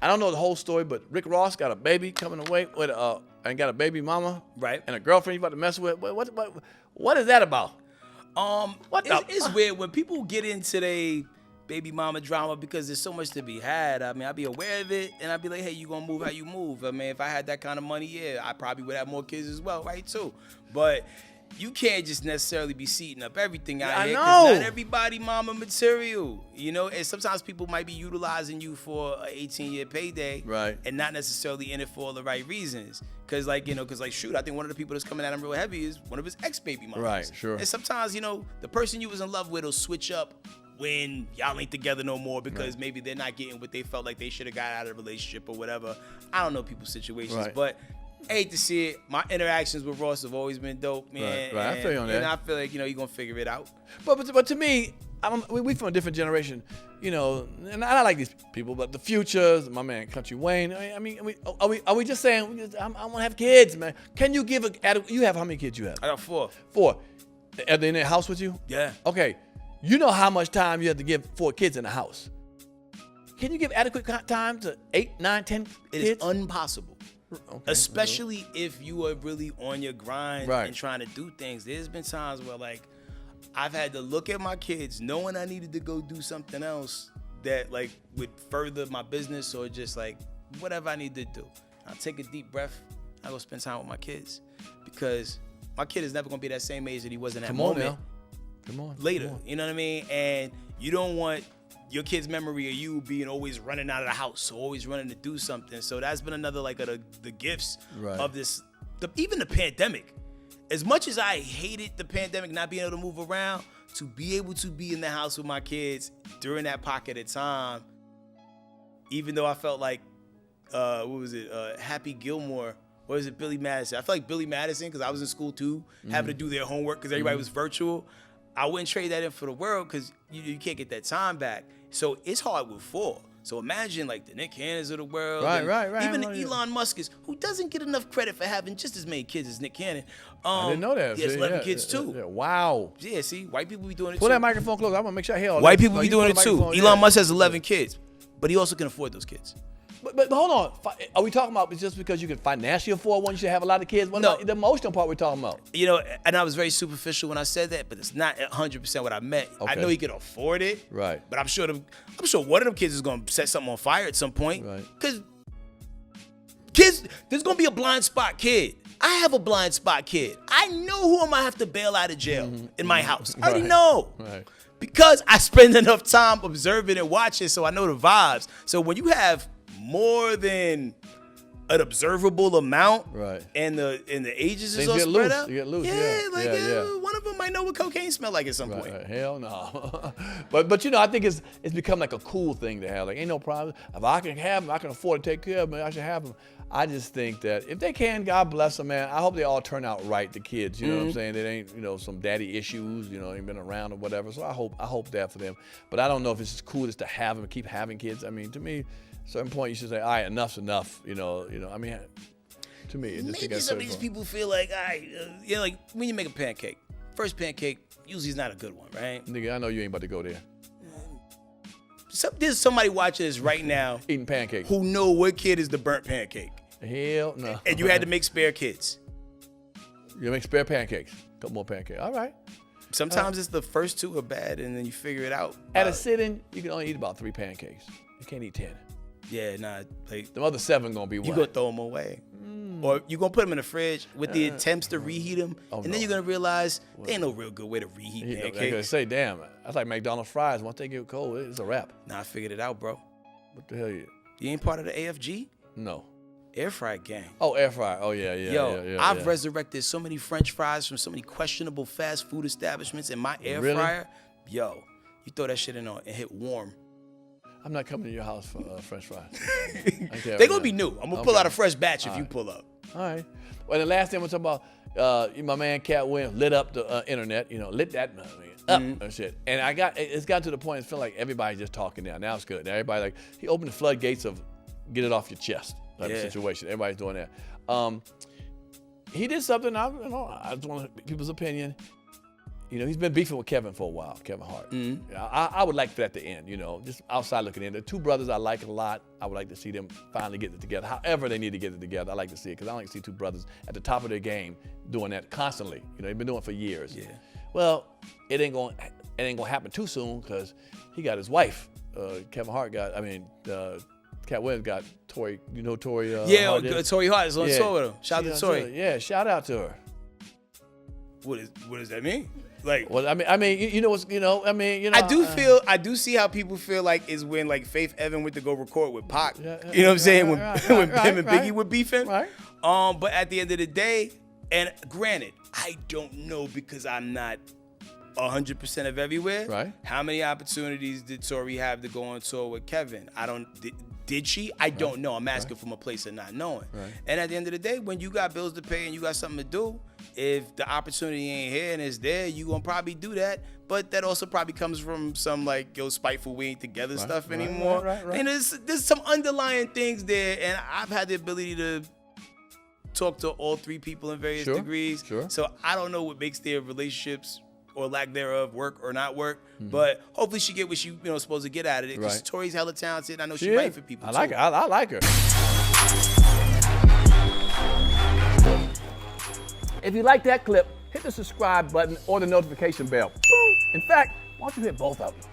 I don't know the whole story, but Rick Ross got a baby coming away with and got a baby mama, Right. and a girlfriend he's about to mess with. What is that about? It's weird when people get into their baby mama drama because there's so much to be had. I mean, I'd be aware of it, and I'd be like, hey, you gonna move how you move. I mean, if I had that kind of money, yeah, I probably would have more kids as well, right, too. But you can't just necessarily be seating up everything out here, because not everybody mama material, you know? And sometimes people might be utilizing you for an 18-year payday, right, and not necessarily in it for all the right reasons. Because, like, you know, shoot, I think one of the people that's coming at him real heavy is one of his ex-baby mamas. Right, sure. And sometimes, you know, the person you was in love with will switch up when y'all ain't together no more because maybe they're not getting what they felt like they should have got out of the relationship or whatever. I don't know people's situations, but I hate to see it. My interactions with Ross have always been dope, man. Right. I feel you on that. And I feel like, you know, you're going to figure it out. But to me, we from a different generation, you know, and I like these people, but the Futures, my man Country Wayne. I mean, are we just saying I want to have kids, man? Can you give you have how many kids you have? I got 4. 4. Are they in the house with you? Yeah. Okay. You know how much time you have to give 4 kids in the house. Can you give adequate time to 8, 9, 10 kids? It is impossible. Okay. Especially if you are really on your grind and trying to do things. There's been times where, like, I've had to look at my kids knowing I needed to go do something else that, like, would further my business or just, like, whatever I need to do. I'll take a deep breath. I go spend time with my kids because my kid is never going to be that same age that he was in that moment. Come on. Later. You know what I mean? And you don't want your kid's memory of you being always running out of the house or always running to do something. So that's been another, like, of the gifts of this, even the pandemic. As much as I hated the pandemic, not being able to move around, to be able to be in the house with my kids during that pocket of time, even though I felt like, Happy Gilmore, or is it Billy Madison? I feel like Billy Madison, because I was in school too, having to do their homework because everybody was virtual. I wouldn't trade that in for the world because you can't get that time back. So it's hard with 4. So imagine, like, the Nick Cannons of the world. Right. Even the Elon Musk's, who doesn't get enough credit for having just as many kids as Nick Cannon. I didn't know that. He has 11 kids too. Wow. Yeah, see, white people be doing it too. Pull that microphone close. I want to make sure I hear all that. White people be doing it too. Elon Musk has 11 kids, but he also can afford those kids. But hold on. Are we talking about just because you can financially afford one, you should have a lot of kids? What about the emotional part we're talking about? You know, and I was very superficial when I said that, but it's not 100% what I meant. Okay. I know he can afford it. Right. But I'm sure one of them kids is going to set something on fire at some point. Right. Because kids, there's going to be a blind spot kid. I have a blind spot kid. I know who I'm going to have to bail out of jail in my house. I already know. Right. Because I spend enough time observing and watching, so I know the vibes. So when you have more than an observable amount, and the ages is all spread out. You get loose. One of them might know what cocaine smell like at some point. Right. Hell no. but you know, I think it's become like a cool thing to have. Like, ain't no problem. If I can have them, I can afford to take care of them, I should have them. I just think that if they can, God bless them, man. I hope they all turn out right, the kids. You know what I'm saying? It ain't, you know, some daddy issues, you know, ain't been around or whatever. So I hope that for them. But I don't know if it's as cool as to have them, keep having kids. I mean, to me, at a certain point you should say, all right, enough's enough. You know. I mean, to me, it just maybe some of these people feel like, all right, like when you make a pancake, first pancake usually is not a good one, right? Nigga, I know you ain't about to go there. There's somebody watching this right now eating pancakes who know what kid is the burnt pancake. Hell no. And you had to make spare kids. You make spare pancakes. Couple more pancakes. All right. Sometimes it's the first 2 are bad, and then you figure it out. At a sit-in, you can only eat about 3 pancakes. You can't eat 10. Yeah, nah. Like, the other 7 gonna be what? You gonna throw them away. Or you gonna put them in the fridge with the attempts to reheat them, and then you're gonna realize there ain't no real good way to reheat pancakes. I'm gonna say, damn, that's like McDonald's fries. Once they get cold, it's a wrap. Nah, I figured it out, bro. What the hell you ain't part of the AFG? No. Air fry gang. Oh, air fryer. Oh, yeah. Yo, I've resurrected so many French fries from so many questionable fast food establishments in my air fryer. Yo, you throw that shit in on and hit warm. I'm not coming to your house for French fries. They're going to be new. I'm going to pull out a fresh batch if you pull up. All right. Well, the last thing we're talking about, my man Katt Williams lit up the internet, lit that up and shit. And it's got to the point, it feels like everybody's just talking now. Now it's good. Now everybody, like, he opened the floodgates of get it off your chest type of situation. Everybody's doing that. He did something, I just want people's opinion. You know, he's been beefing with Kevin for a while, Kevin Hart. Mm-hmm. I would like for that to end, you know, just outside looking in. The two brothers I like a lot. I would like to see them finally get it together. However they need to get it together, I like to see it because I like to see two brothers at the top of their game doing that constantly. You know, they've been doing it for years. Yeah. Well, it ain't gonna happen too soon because he got his wife. Kevin Hart got, Katt Williams got Torrie. You know Torrie? Hart Torrie Hart is on tour with him. Shout out to Torrie. Yeah, shout out to her. What does that mean? Like, well, you know what's, you know, I do see how people feel like is when like Faith Evan went to go record with Pac. You know what I'm saying? When him and Biggie were beefing. Right. But at the end of the day, and granted, I don't know because I'm not 100% of everywhere. Right. How many opportunities did Torrie have to go on tour with Kevin? Did she? I don't know. I'm asking from a place of not knowing. Right. And at the end of the day, when you got bills to pay and you got something to do, if the opportunity ain't here and it's there, you gonna probably do that. But that also probably comes from some like, spiteful, we ain't together stuff anymore. Right. And there's some underlying things there. And I've had the ability to talk to all three people in various degrees. Sure. So I don't know what makes their relationships or lack thereof work or not work, but hopefully she get what she supposed to get out of it. Because Torrie's hella talented. I know she right for people. I like her. I like her. If you like that clip, hit the subscribe button or the notification bell. In fact, why don't you hit both of them?